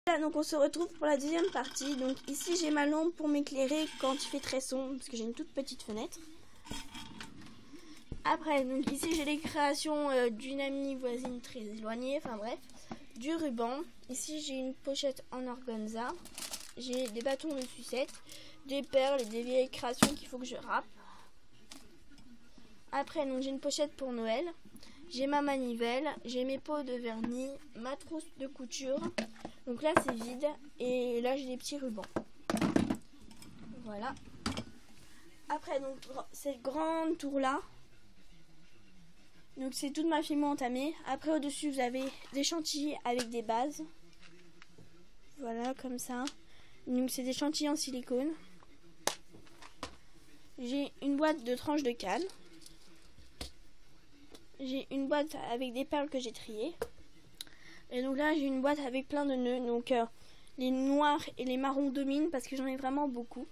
Voilà, donc on se retrouve pour la deuxième partie. Donc ici j'ai ma lampe pour m'éclairer quand il fait très sombre, parce que j'ai une toute petite fenêtre. Après, donc ici j'ai les créations d'une amie voisine très éloignée, enfin bref, du ruban. Ici j'ai une pochette en organza, j'ai des bâtons de sucette, des perles et des vieilles créations qu'il faut que je râpe. Après, donc j'ai une pochette pour Noël, j'ai ma manivelle, j'ai mes pots de vernis, ma trousse de couture. Donc là c'est vide et là j'ai des petits rubans. Voilà. Après, donc cette grande tour là. Donc c'est toute ma fimo entamée. Après au-dessus vous avez des chantilly avec des bases. Voilà comme ça. Donc c'est des chantilly en silicone. J'ai une boîte de tranches de canne. J'ai une boîte avec des perles que j'ai triées. Et donc là j'ai une boîte avec plein de nœuds. Donc les noirs et les marrons dominent parce que j'en ai vraiment beaucoup.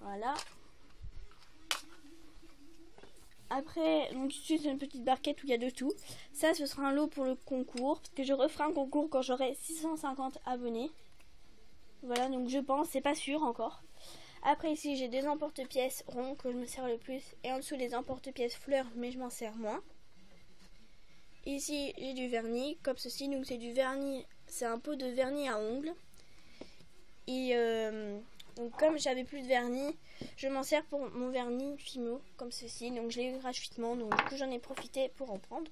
Voilà. Après, donc ici c'est une petite barquette où il y a de tout. Ça, ce sera un lot pour le concours, parce que je referai un concours quand j'aurai 650 abonnés. Voilà, donc je pense, c'est pas sûr encore. Après ici, j'ai des emporte-pièces ronds que je me sers le plus, et en dessous des emporte-pièces fleurs, mais je m'en sers moins. Ici, j'ai du vernis, comme ceci, donc c'est du vernis, c'est un pot de vernis à ongles. Et donc comme j'avais plus de vernis, je m'en sers pour mon vernis Fimo, comme ceci. Donc je l'ai eu gratuitement, donc du coup j'en ai profité pour en prendre.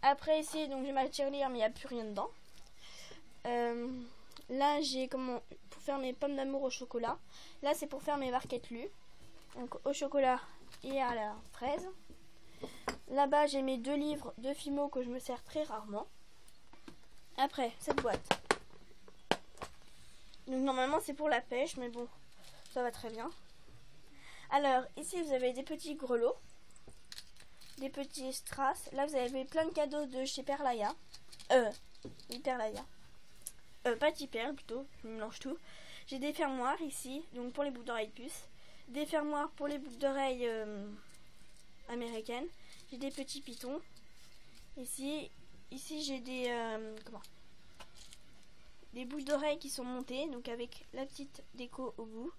Après ici, donc j'ai ma tirelire, mais il n'y a plus rien dedans. Là j'ai pour faire mes pommes d'amour au chocolat. Là c'est pour faire mes barquettes lues. Donc au chocolat et à la fraise. Là-bas j'ai mes 2 livres de Fimo que je me sers très rarement. Après cette boîte. Donc normalement c'est pour la pêche, mais bon, ça va très bien. Alors ici vous avez des petits grelots, des petits strass. Là vous avez plein de cadeaux de chez Perlaya. Hyperlaya. Pas Hyper plutôt, je mélange tout. J'ai des fermoirs ici, donc pour les boucles d'oreilles puces. Des fermoirs pour les boucles d'oreilles américaines. J'ai des petits pitons. Ici j'ai des boucles d'oreilles qui sont montées, donc avec la petite déco au bout.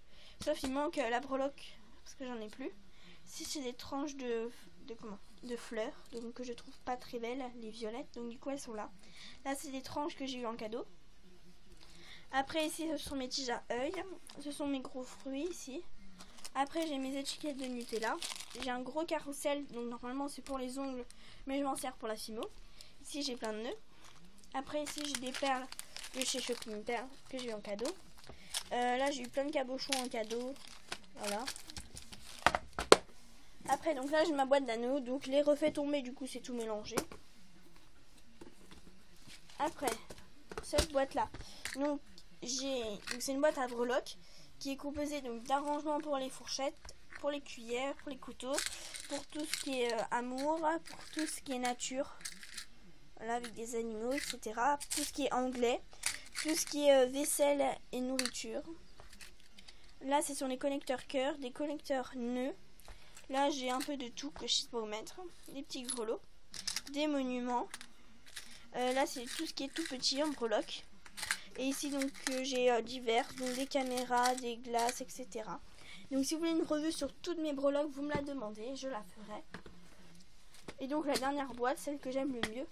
Sauf il manque la breloque parce que j'en ai plus. Ici c'est des tranches de fleurs, donc que je trouve pas très belles, les violettes, donc du coup elles sont là. Là c'est des tranches que j'ai eu en cadeau. Après ici ce sont mes tiges à œil, ce sont mes gros fruits ici. Après j'ai mes étiquettes de Nutella. J'ai un gros carrousel, donc normalement c'est pour les ongles, mais je m'en sers pour la fimo. Ici j'ai plein de nœuds. Après ici j'ai des perles de chez Shopping Perles que j'ai eu en cadeau. Là j'ai eu plein de cabochons en cadeau. Voilà. Après donc là j'ai ma boîte d'anneaux, donc je les refais tomber, du coup c'est tout mélangé. Après cette boîte là, donc c'est une boîte à breloques qui est composée donc d'arrangements pour les fourchettes, pour les cuillères, pour les couteaux, pour tout ce qui est amour, pour tout ce qui est nature, voilà, avec des animaux, etc. Tout ce qui est anglais, tout ce qui est vaisselle et nourriture. Là ce sont les connecteurs cœur, des connecteurs nœuds. Là j'ai un peu de tout que je sais pas où mettre. Des petits grelots, des monuments. Là c'est tout ce qui est tout petit en breloque. Et ici donc j'ai divers, donc des caméras, des glaces, etc. Donc si vous voulez une revue sur toutes mes breloques, vous me la demandez, je la ferai. Et donc la dernière boîte, celle que j'aime le mieux,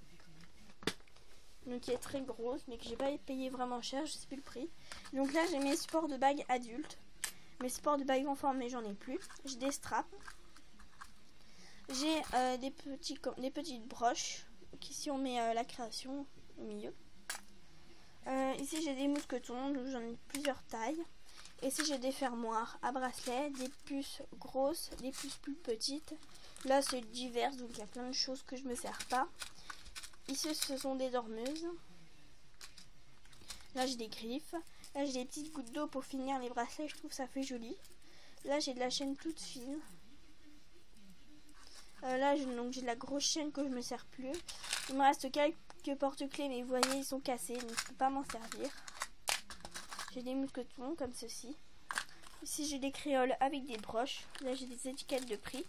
donc qui est très grosse, mais que j'ai pas payé vraiment cher, je sais plus le prix. Donc là j'ai mes supports de bagues adultes, mes supports de bagues enfants, mais j'en ai plus. J'ai des straps, j'ai des petites broches. Donc ici on met la création au milieu. Ici j'ai des mousquetons, j'en ai plusieurs tailles. Ici j'ai des fermoirs à bracelets, des puces grosses, des puces plus petites. Là c'est divers, donc il y a plein de choses que je me sers pas. Ici ce sont des dormeuses. Là j'ai des griffes. Là j'ai des petites gouttes d'eau pour finir les bracelets, je trouve ça fait joli. Là j'ai de la chaîne toute fine. Là j'ai de la grosse chaîne que je me sers plus. Il me reste quelques porte-clés, mais vous voyez ils sont cassés, donc je peux pas m'en servir. J'ai des mousquetons comme ceci. Ici j'ai des créoles avec des broches. Là j'ai des étiquettes de prix.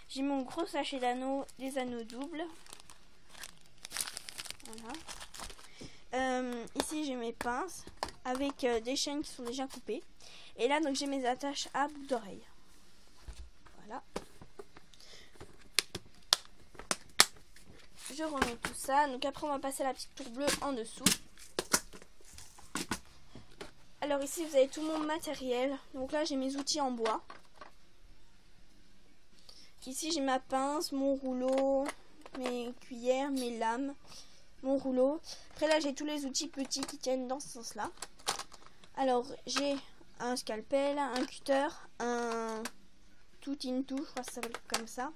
J'ai mon gros sachet d'anneaux, des anneaux doubles. ici j'ai mes pinces avec des chaînes qui sont déjà coupées. Et là donc j'ai mes attaches à boucles d'oreilles. Voilà. Je remets tout ça. Donc après on va passer la petite tour bleue en dessous. Alors ici vous avez tout mon matériel. Donc là j'ai mes outils en bois. Ici j'ai ma pince, mon rouleau, mes cuillères, mes lames, mon rouleau. Après là j'ai tous les outils petits qui tiennent dans ce sens là. Alors j'ai un scalpel, un cutter, un tout in tout, je crois que ça s'appelle comme ça,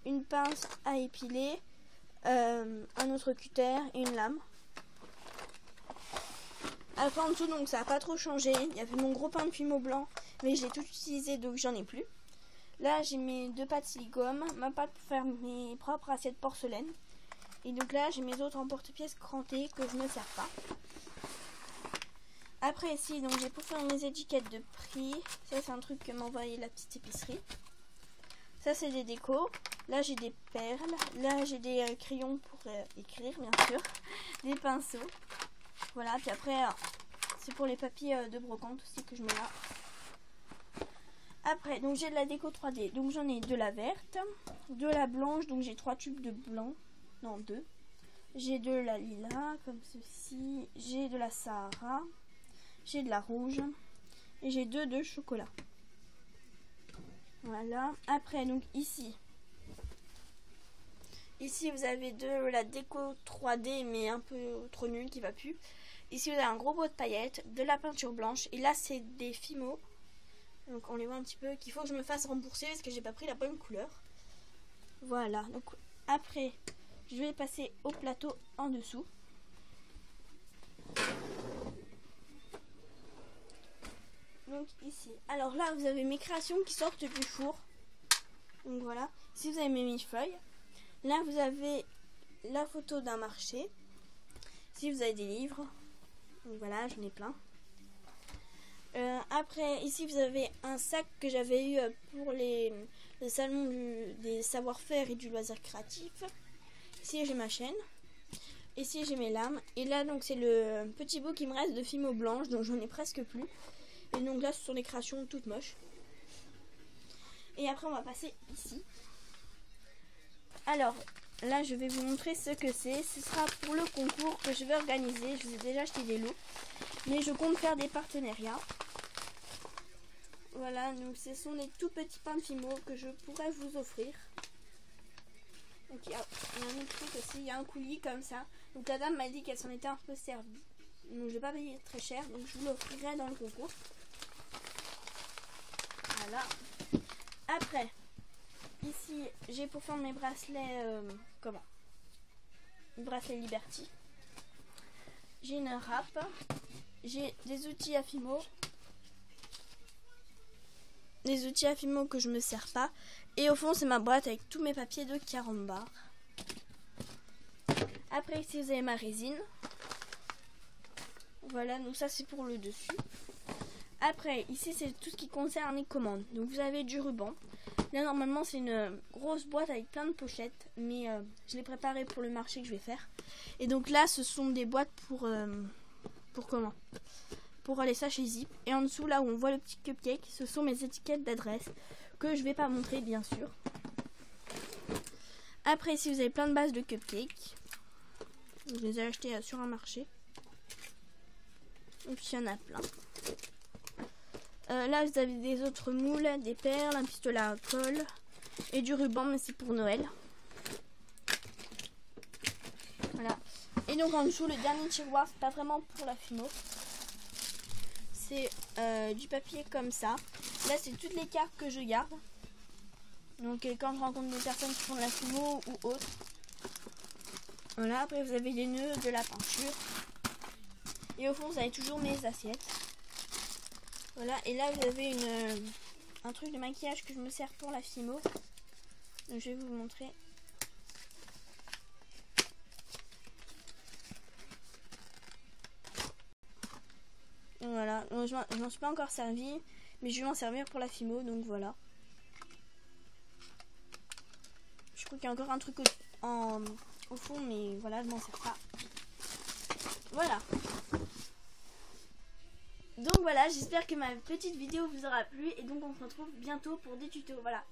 une pince à épiler, un autre cutter et une lame. Après en dessous donc ça n'a pas trop changé, il y avait mon gros pain de Fimo blanc mais je l'ai tout utilisé donc j'en ai plus. Là j'ai mes 2 pâtes silicone, ma pâte pour faire mes propres assiettes porcelaine. Et donc là j'ai mes autres en porte-pièces crantées que je ne sers pas. Après ici donc j'ai pour faire mes étiquettes de prix. Ça c'est un truc que m'a envoyé la petite épicerie. Ça c'est des décos. Là j'ai des perles. Là j'ai des crayons pour écrire bien sûr. Des pinceaux. Voilà, puis après c'est pour les papiers de brocante aussi que je mets là. Après, donc j'ai de la déco 3D, donc j'en ai de la verte, de la blanche, donc j'ai 3 tubes de blanc, non 2. J'ai de la lilas, comme ceci, j'ai de la Sahara, j'ai de la rouge, et j'ai 2 de chocolat. Voilà, après donc ici vous avez de la déco 3D, mais un peu trop nulle qui va plus. Ici vous avez un gros pot de paillettes, de la peinture blanche, et là c'est des Fimo. Donc on les voit un petit peu, qu'il faut que je me fasse rembourser parce que j'ai pas pris la bonne couleur. Voilà, donc après je vais passer au plateau en dessous. Donc ici, alors là vous avez mes créations qui sortent du four. Donc voilà, si vous avez mes millefeuilles. Là vous avez la photo d'un marché. Si vous avez des livres. Donc voilà, j'en ai plein. Après ici vous avez un sac que j'avais eu pour le salon des savoir-faire et du loisir créatif. Ici j'ai ma chaîne. Ici j'ai mes lames. Et là donc c'est le petit bout qui me reste de Fimo blanche, donc j'en ai presque plus. Et donc là ce sont des créations toutes moches. Et après on va passer ici. Alors là je vais vous montrer ce que c'est. Ce sera pour le concours que je vais organiser. Je vous ai déjà acheté des lots, mais je compte faire des partenariats. Voilà, donc ce sont des tout petits pains de Fimo que je pourrais vous offrir. Donc il y a un autre truc aussi, il y a un coulis comme ça. Donc la dame m'a dit qu'elle s'en était un peu servie. Donc je vais pas payer très cher, donc je vous l'offrirai dans le concours. Voilà. Après, ici j'ai pour faire mes bracelets, bracelet Liberty. J'ai une râpe, j'ai des outils à Fimo. Des outils à Fimo que je me sers pas. Et au fond c'est ma boîte avec tous mes papiers de 40 bars. Après ici vous avez ma résine. Voilà, donc ça c'est pour le dessus. Après ici c'est tout ce qui concerne les commandes. Donc vous avez du ruban. Là normalement c'est une grosse boîte avec plein de pochettes. Mais je l'ai préparée pour le marché que je vais faire. Et donc là ce sont des boîtes pour comment, pour aller ça chez Zip. Et en dessous là où on voit le petit cupcake, ce sont mes étiquettes d'adresse que je vais pas montrer bien sûr. Après ici vous avez plein de bases de cupcakes. Je les ai achetées sur un marché. Donc il y en a plein. Là vous avez des autres moules, des perles, un pistolet à colle et du ruban, mais c'est pour Noël. Voilà. Et donc en dessous le dernier tiroir, c'est pas vraiment pour la Fimo. C'est du papier comme ça. Là c'est toutes les cartes que je garde. Donc quand je rencontre des personnes qui font de la Fimo ou autre. Voilà, après vous avez des nœuds, de la peinture. Et au fond vous avez toujours mes assiettes. Voilà, et là vous avez un truc de maquillage que je me sers pour la Fimo. Donc je vais vous montrer. Voilà, donc je m'en suis pas encore servi, mais je vais m'en servir pour la Fimo, donc voilà. Je crois qu'il y a encore un truc au fond, mais voilà, je m'en sers pas. Voilà. Donc voilà, j'espère que ma petite vidéo vous aura plu et donc on se retrouve bientôt pour des tutos. Voilà.